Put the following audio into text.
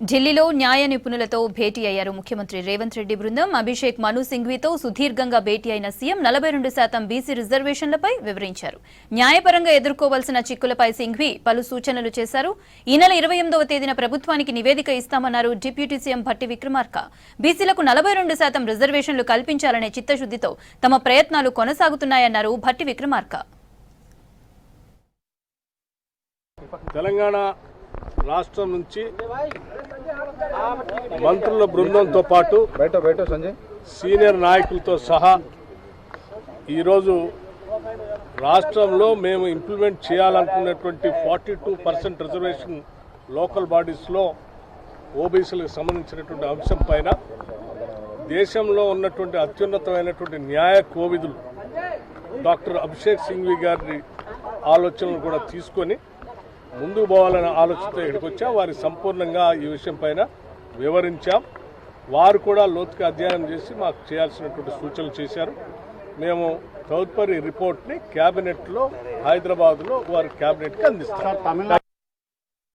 ఢిల్లీలో న్యాయ నిపుణులతో భేటీ అయ్యారు ముఖ్యమంత్రి రేవంత్ రెడ్డి బృందం. అభిషేక్ మను సింఘ్వీతో సుదీర్ఘంగా భేటీ అయిన సీఎం 42% బీసీ రిజర్వేషన్లపై వివరించారు. న్యాయపరంగా ఎదుర్కోవాల్సిన చిక్కులపై సింఘ్వీ పలు సూచనలు చేశారు. ఈ నెల 28వ తేదీన ప్రభుత్వానికి నివేదిక ఇస్తామన్నారు డిప్యూటీ సీఎం భట్టి విక్రమార్క. బీసీలకు 42% రిజర్వేషన్లు కల్పించాలనే చిత్తశుద్దితో తమ ప్రయత్నాలు కొనసాగుతున్నాయన్నారు భట్టి విక్రమార్క. తెలంగాణ రాష్ట్రం నుంచి మంత్రుల బృందంతో పాటు సీనియర్ నాయకులతో సహా ఈరోజు రాష్ట్రంలో మేము ఇంప్లిమెంట్ చేయాలనుకున్నటువంటి 42% రిజర్వేషన్ లోకల్ బాడీస్లో ఓబీసీలకు సంబంధించినటువంటి అంశం పైన దేశంలో ఉన్నటువంటి అత్యున్నతమైనటువంటి న్యాయ కోవిదులు డాక్టర్ అభిషేక్ సింఘ్వీ గారి ఆలోచనలు కూడా తీసుకొని ముందుకు పోవాలనే ఆలోచనతో ఇక్కడికి వచ్చాం. వారి సంపూర్ణంగా ఈ విషయం పైన వివరించాం. వారు కూడా లోతుగా అధ్యయనం చేసి మాకు చేయాల్సినటువంటి సూచనలు చేశారు. మేము తదుపరి రిపోర్ట్ని క్యాబినెట్లో హైదరాబాద్లో వారి క్యాబినెట్కి అందిస్తాం.